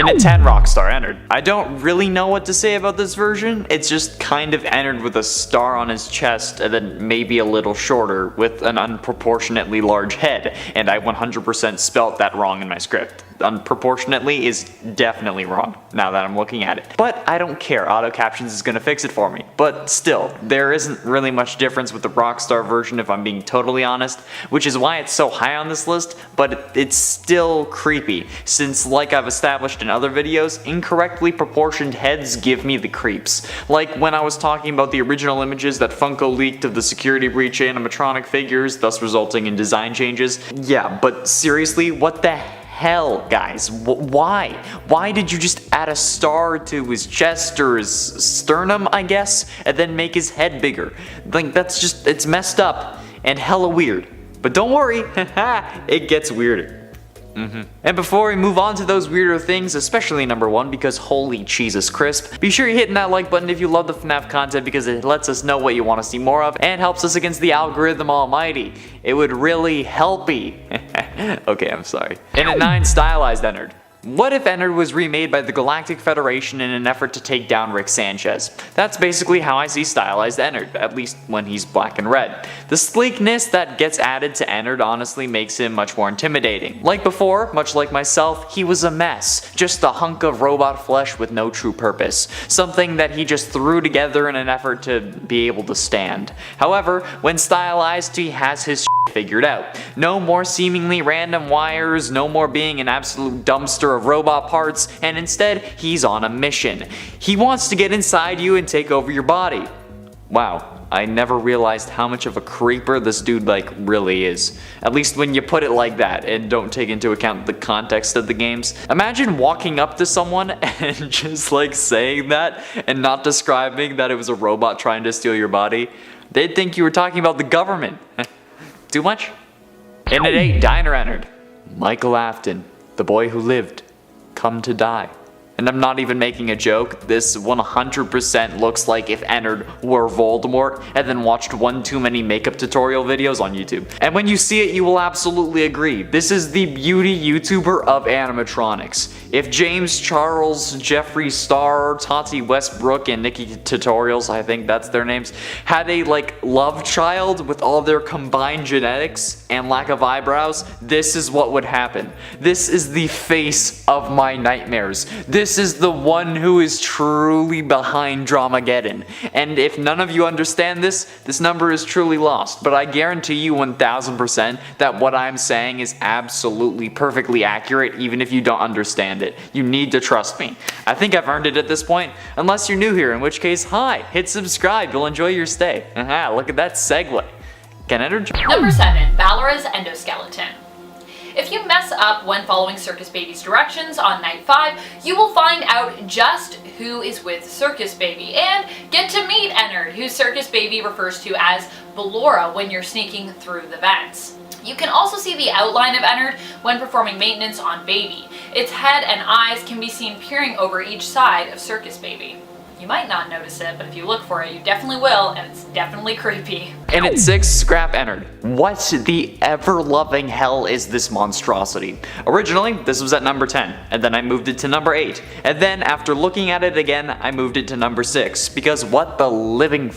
In a 10 Rockstar Ennard. I don't really know what to say about this version. It's just kind of Ennard with a star on his chest and then maybe a little shorter with an unproportionately large head. And I 100% spelt that wrong in my script. Unproportionately is definitely wrong now that I'm looking at it. But I don't care, auto captions is gonna fix it for me. But still, there isn't really much difference with the Rockstar version if I'm being totally honest, which is why it's so high on this list, but it's still creepy, since like I've established in other videos, incorrectly proportioned heads give me the creeps. Like when I was talking about the original images that Funko leaked of the security breach animatronic figures, thus resulting in design changes. Yeah, but seriously, what the hell, guys? Why? Why did you just add a star to his chest or his sternum, I guess, and then make his head bigger? Like, that's just, it's messed up and hella weird. But don't worry, it gets weirder. And before we move on to those weirder things, especially number 1 because holy Jesus crisp, be sure you're hitting that like button if you love the FNAF content because it lets us know what you want to see more of and helps us against the algorithm almighty. It would really help me. Okay, I'm sorry. In at 9, stylized Ennard. What if Ennard was remade by the Galactic Federation in an effort to take down Rick Sanchez? That's basically how I see stylized Ennard, at least when he's black and red. The sleekness that gets added to Ennard honestly makes him much more intimidating. Like before, much like myself, he was a mess, just a hunk of robot flesh with no true purpose, something that he just threw together in an effort to be able to stand. However, when stylized, he has his figured out. No more seemingly random wires, no more being an absolute dumpster of robot parts, and instead, he's on a mission. He wants to get inside you and take over your body. Wow, I never realized how much of a creeper this dude really is. At least when you put it like that and don't take into account the context of the games. Imagine walking up to someone and just saying that and not describing that it was a robot trying to steal your body. They'd think you were talking about the government. Too much? In at 8, Diner Ennard. Michael Afton, the boy who lived, come to die. And I'm not even making a joke, this 100% looks like if Ennard were Voldemort and then watched one too many makeup tutorial videos on YouTube. And when you see it, you will absolutely agree. This is the beauty YouTuber of animatronics. If James Charles, Jeffree Star, Tati Westbrook, and Nikki Tutorials, I think that's their names, had a love child with all their combined genetics and lack of eyebrows, this is what would happen. This is the face of my nightmares. This is the one who is truly behind Dramageddon. And if none of you understand this, this number is truly lost. But I guarantee you 1000% that what I'm saying is absolutely perfectly accurate even if you don't understand it. You need to trust me. I think I've earned it at this point, unless you're new here, in which case, hi, hit subscribe, you'll enjoy your stay. Aha, look at that segue. Can enter? Number 7, Valera's Endoskeleton. If you mess up when following Circus Baby's directions on night 5, you will find out just who is with Circus Baby and get to meet Ennard, who Circus Baby refers to as Ballora when you're sneaking through the vents. You can also see the outline of Ennard when performing maintenance on Baby. Its head and eyes can be seen peering over each side of Circus Baby. You might not notice it, but if you look for it, you definitely will, and it's definitely creepy. And at 6, Scrap Ennard. What the ever-loving hell is this monstrosity? Originally, this was at number 10, and then I moved it to number 8. And then, after looking at it again, I moved it to number 6, because what the living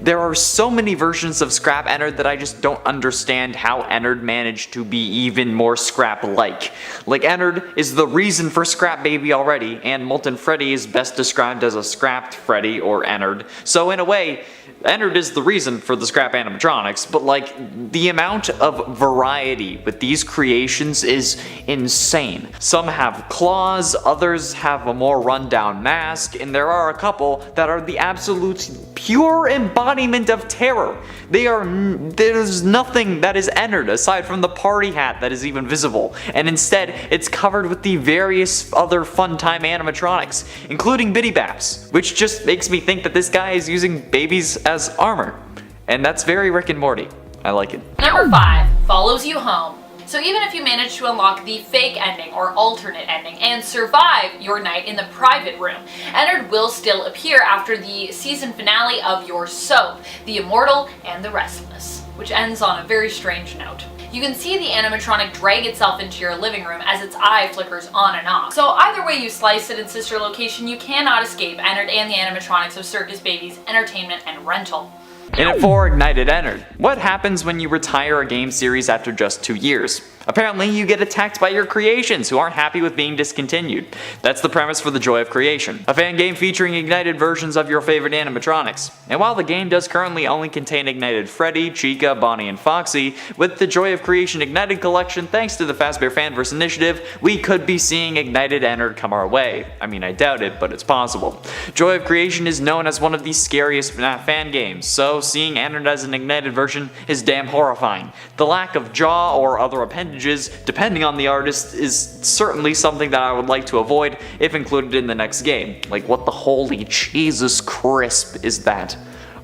there are so many versions of Scrap Ennard that I just don't understand how Ennard managed to be even more Scrap-like. Ennard is the reason for Scrap Baby already, and Molten Freddy is best described as a scrapped Freddy or Ennard. So in a way, Ennard is the reason for the Scrap animatronics, but the amount of variety with these creations is insane. Some have claws, others have a more rundown mask, and there are a couple that are the absolute pure embodiment of terror. There's nothing that is Ennard aside from the party hat that is even visible, and instead it's covered with the various other fun time animatronics, including Bitty Baps, which just makes me think that this guy is using babies as armor. And that's very Rick and Morty. I like it. Number 5, Follows You Home. So even if you manage to unlock the fake ending or alternate ending and survive your night in the private room, Ennard will still appear after the season finale of your soap, The Immortal and the Restless, which ends on a very strange note. you can see the animatronic drag itself into your living room as its eye flickers on and off. So either way you slice it in Sister Location, you cannot escape Ennard and the animatronics of Circus Baby's entertainment and rental. In at 4, Ignited Ennard. What happens when you retire a game series after just 2 years? Apparently, you get attacked by your creations who aren't happy with being discontinued. That's the premise for The Joy of Creation, a fan game featuring ignited versions of your favorite animatronics. And while the game does currently only contain ignited Freddy, Chica, Bonnie, and Foxy, with the Joy of Creation Ignited Collection thanks to the Fazbear Fanverse initiative, we could be seeing Ignited Ennard come our way. I mean, I doubt it, but it's possible. Joy of Creation is known as one of the scariest FNAF fan games, so seeing Ennard as an ignited version is damn horrifying. The lack of jaw or other appendages, depending on the artist, is certainly something that I would like to avoid if included in the next game. Like, what the holy Jesus crisp is that?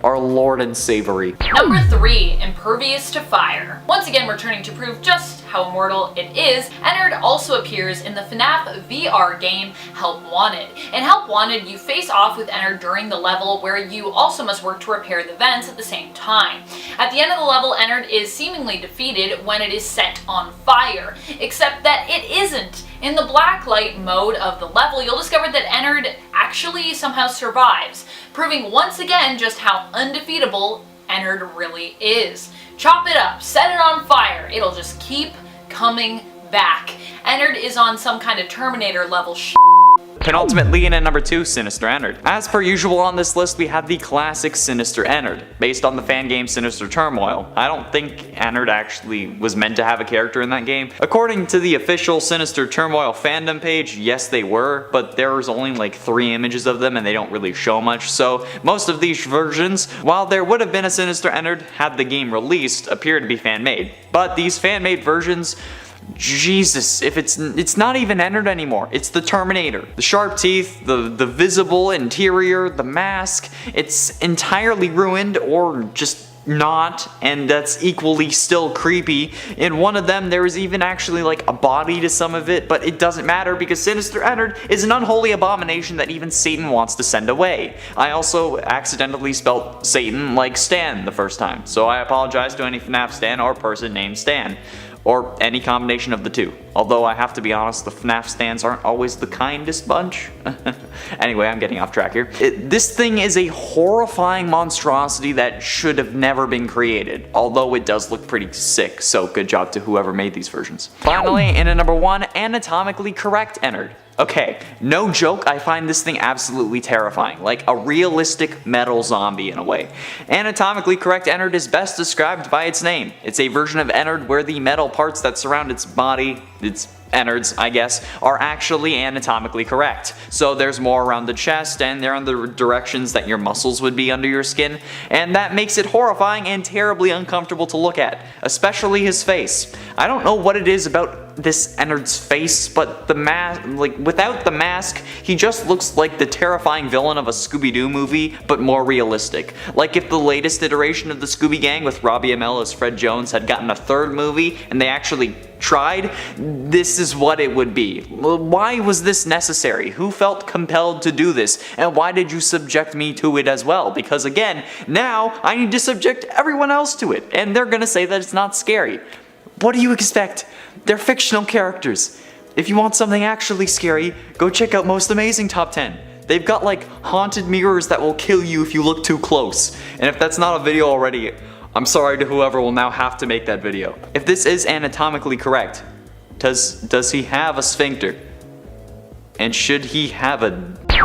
Our Lord and Savory. Number 3, Impervious to Fire. Once again returning to prove just how immortal it is, Ennard also appears in the FNAF VR game Help Wanted. In Help Wanted, you face off with Ennard during the level where you also must work to repair the vents at the same time. At the end of the level, Ennard is seemingly defeated when it is set on fire, except that it isn't. In the blacklight mode of the level, you'll discover that Ennard actually somehow survives, proving once again just how undefeatable Ennard really is. Chop it up, set it on fire, it'll just keep coming back. Ennard is on some kind of Terminator level shit. Penultimately, in at number 2, Sinister Ennard. As per usual on this list, we have the classic Sinister Ennard, based on the fan game Sinister Turmoil. I don't think Ennard actually was meant to have a character in that game. According to the official Sinister Turmoil fandom page, yes they were, but there's only like 3 images of them and they don't really show much, so most of these versions, while there would have been a Sinister Ennard had the game released, appear to be fan-made. But these fan-made versions, Jesus, if it's not even Ennard anymore. It's the Terminator. The sharp teeth, the visible interior, the mask, it's entirely ruined or just not, and that's equally still creepy. In one of them, there is even actually like a body to some of it, but it doesn't matter because Sinister Ennard is an unholy abomination that even Satan wants to send away. I also accidentally spelled Satan like Stan the first time, so I apologize to any FNAF Stan or person named Stan. Or any combination of the two. Although I have to be honest, the FNAF stands aren't always the kindest bunch. Anyway, I'm getting off track here. This thing is a horrifying monstrosity that should have never been created. Although it does look pretty sick, so good job to whoever made these versions. Finally, in at number 1, anatomically correct Ennard. Okay, no joke, I find this thing absolutely terrifying, like a realistic metal zombie in a way. Anatomically correct Ennard is best described by its name. It's a version of Ennard where the metal parts that surround its body, its Ennards, I guess, are actually anatomically correct. So there's more around the chest and they're in the directions that your muscles would be under your skin, and that makes it horrifying and terribly uncomfortable to look at, especially his face. I don't know what it is about this Ennard's face, but the mask, like without the mask, he just looks like the terrifying villain of a Scooby-Doo movie, but more realistic. Like if the latest iteration of the Scooby Gang with Robbie Amell as Fred Jones had gotten a 3rd movie and they actually tried, this is what it would be. Why was this necessary? Who felt compelled to do this? And why did you subject me to it as well? Because again, now I need to subject everyone else to it, and they're gonna say that it's not scary. What do you expect? They're fictional characters. If you want something actually scary, go check out Most Amazing Top 10. They've got like haunted mirrors that will kill you if you look too close. And if that's not a video already, I'm sorry to whoever will now have to make that video. If this is anatomically correct, does he have a sphincter? And should he have a...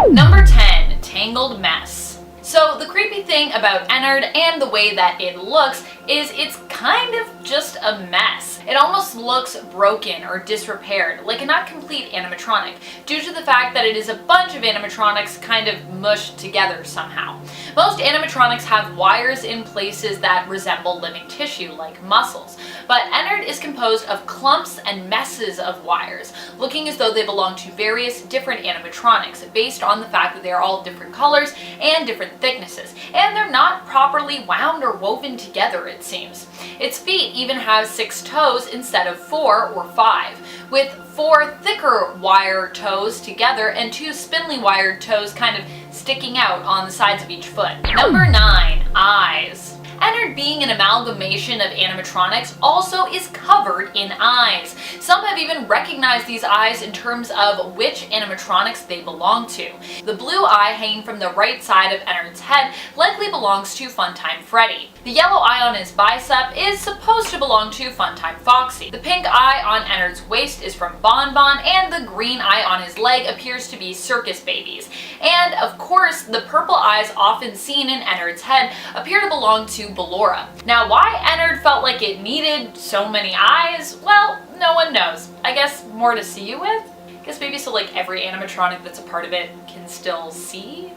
Number 10, Tangled Mess. So the creepy thing about Ennard and the way that it looks is it's kind of just a mess. It almost looks broken or disrepaired, like a not complete animatronic, due to the fact that it is a bunch of animatronics kind of mushed together somehow. Most animatronics have wires in places that resemble living tissue, like muscles, but Ennard is composed of clumps and messes of wires, looking as though they belong to various different animatronics, based on the fact that they are all different colors and different thicknesses, and they're not properly wound or woven together, it seems. Its feet even have 6 toes instead of 4 or 5, with 4 thicker wire toes together and 2 spindly wired toes kind of sticking out on the sides of each foot. Number 9, eyes. Ennard, being an amalgamation of animatronics, also is covered in eyes. Some have even recognized these eyes in terms of which animatronics they belong to. The blue eye hanging from the right side of Ennard's head likely belongs to Funtime Freddy. The yellow eye on his bicep is supposed to belong to Funtime Foxy. The pink eye on Ennard's waist is from Bon Bon, and the green eye on his leg appears to be Circus Babies. And of course, the purple eyes often seen in Ennard's head appear to belong to Ballora. Now, why Ennard felt like it needed so many eyes, well, no one knows. I guess more to see you with? I guess maybe so like every animatronic that's a part of it can still see?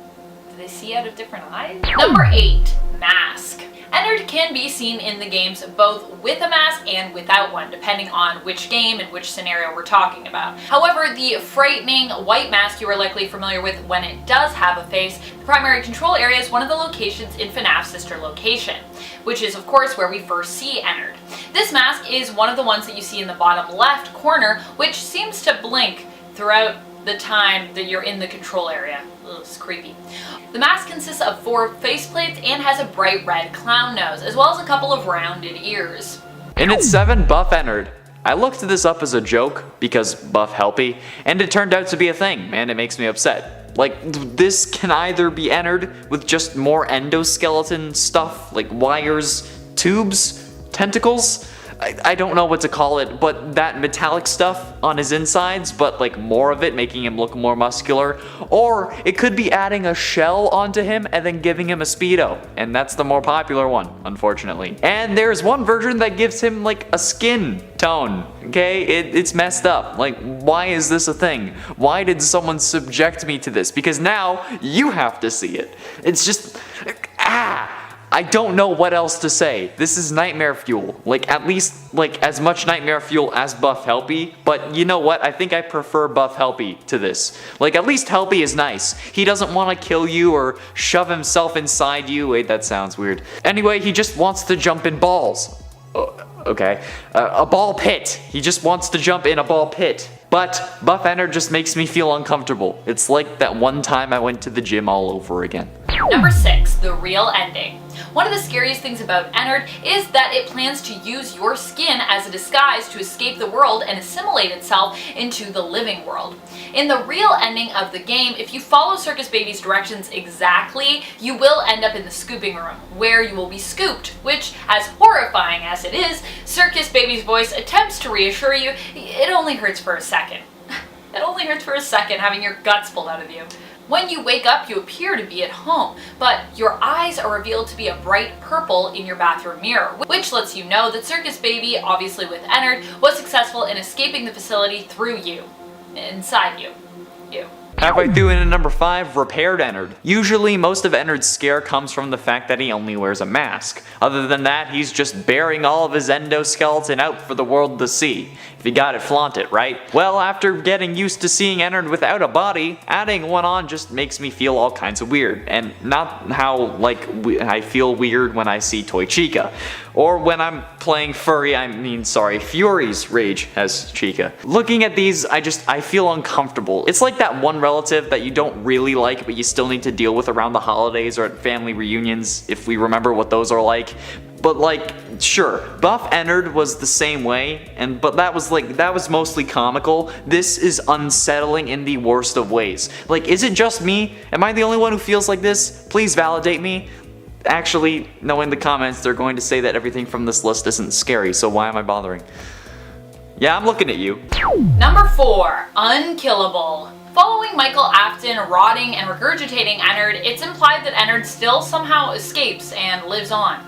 Do they see out of different eyes? Number 8, mask. Ennard can be seen in the games both with a mask and without one, depending on which game and which scenario we're talking about. However, the frightening white mask you are likely familiar with when it does have a face, the primary control area is one of the locations in FNAF Sister Location, which is of course where we first see Ennard. This mask is one of the ones that you see in the bottom left corner, which seems to blink throughout the time that you're in the control area. Ugh, it's creepy. The mask consists of 4 faceplates and has a bright red clown nose, as well as a couple of rounded ears. And it's 7 Buff Ennard. I looked this up as a joke because Buff Helpy, and it turned out to be a thing, and it makes me upset. Like, this can either be Ennard with just more endoskeleton stuff, like wires, tubes, tentacles. I don't know what to call it, but that metallic stuff on his insides, but like more of it, making him look more muscular. Or it could be adding a shell onto him and then giving him a Speedo, and that's the more popular one, unfortunately. And there's one version that gives him like a skin tone, okay? It's messed up. Like, why is this a thing? Why did someone subject me to this? Because now you have to see it. It's just, I don't know what else to say. This is nightmare fuel. Like, at least, like, as much nightmare fuel as Buff Helpy. But you know what? I think I prefer Buff Helpy to this. Like, at least Helpy is nice. He doesn't want to kill you or shove himself inside you. Wait, that sounds weird. Anyway, he just wants to jump in balls. Okay. A ball pit. He just wants to jump in a ball pit. But Buff Ennard just makes me feel uncomfortable. It's like that one time I went to the gym all over again. Number 6, the real ending. One of the scariest things about Ennard is that it plans to use your skin as a disguise to escape the world and assimilate itself into the living world. In the real ending of the game, if you follow Circus Baby's directions exactly, you will end up in the scooping room, where you will be scooped, which, as horrifying as it is, Circus Baby's voice attempts to reassure you it only hurts for a second. It only hurts for a second having your guts pulled out of you. When you wake up, you appear to be at home, but your eyes are revealed to be a bright purple in your bathroom mirror, which lets you know that Circus Baby, obviously with Ennard, was successful in escaping the facility through you. Inside you. You. Halfway through into number 5, Repaired Ennard. Usually, most of Ennard's scare comes from the fact that he only wears a mask. Other than that, he's just bearing all of his endoskeleton out for the world to see. If you got it, flaunt it, right? Well, after getting used to seeing Ennard without a body, adding one on just makes me feel all kinds of weird. And not how, like, I feel weird when I see Toy Chica. Or when I'm playing Fury's Rage as Chica. Looking at these, I feel uncomfortable. It's like that one relative that you don't really like, but you still need to deal with around the holidays or at family reunions, if we remember what those are like. But like, sure, Buff Ennard was the same way, but that was mostly comical. This is unsettling in the worst of ways. Like, is it just me? Am I the only one who feels like this? Please validate me. Actually, no, in the comments they're going to say that everything from this list isn't scary, so why am I bothering? Yeah, I'm looking at you. Number 4, Unkillable. Following Michael Afton rotting and regurgitating Ennard, it's implied that Ennard still somehow escapes and lives on.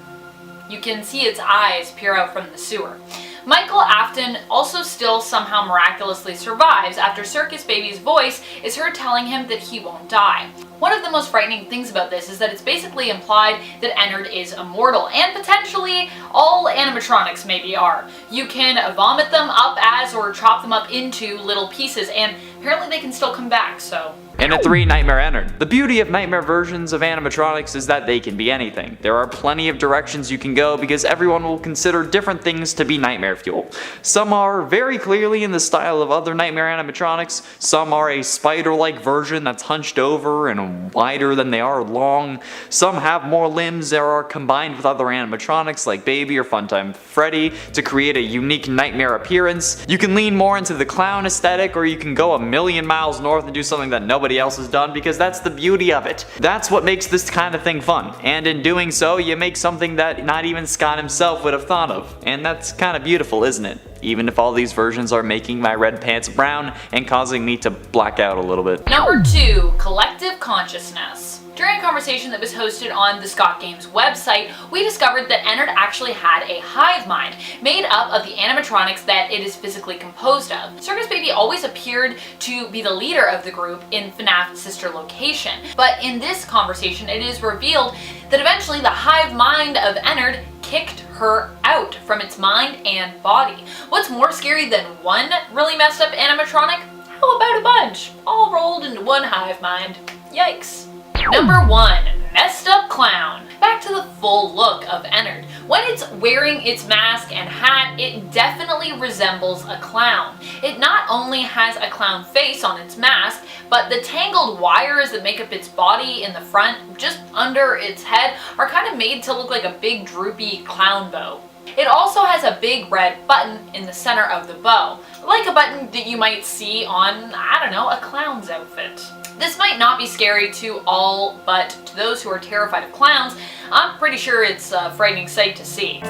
You can see its eyes peer out from the sewer. Michael Afton also still somehow miraculously survives after Circus Baby's voice is heard telling him that he won't die. One of the most frightening things about this is that it's basically implied that Ennard is immortal, and potentially all animatronics maybe are. You can vomit them up as or chop them up into little pieces, and apparently they can still come back, so. And at 3, Nightmare Ennard. The beauty of nightmare versions of animatronics is that they can be anything. There are plenty of directions you can go because everyone will consider different things to be nightmare fuel. Some are very clearly in the style of other nightmare animatronics, some are a spider-like version that's hunched over and wider than they are long, some have more limbs that are combined with other animatronics like Baby or Funtime Freddy to create a unique nightmare appearance. You can lean more into the clown aesthetic, or you can go a million miles north and do something that nobody else has done, because that's the beauty of it. That's what makes this kind of thing fun, and in doing so you make something that not even Scott himself would have thought of, and that's kind of beautiful, isn't it? Even if all these versions are making my red pants brown and causing me to black out a little bit. Number 2, collective consciousness. During a conversation that was hosted on the Scott Games website, we discovered that Ennard actually had a hive mind, made up of the animatronics that it is physically composed of. Circus Baby always appeared to be the leader of the group in FNAF's sister location, but in this conversation it is revealed that eventually the hive mind of Ennard kicked her out from its mind and body. What's more scary than one really messed up animatronic? How about a bunch, all rolled into one hive mind? Yikes. Number 1, messed up clown. Back to the full look of Ennard. When it's wearing its mask and hat, it definitely resembles a clown. It not only has a clown face on its mask, but the tangled wires that make up its body in the front, just under its head, are kind of made to look like a big droopy clown bow. It also has a big red button in the center of the bow, like a button that you might see on, I don't know, a clown's outfit. This might not be scary to all, but to those who are terrified of clowns, I'm pretty sure it's a frightening sight to see.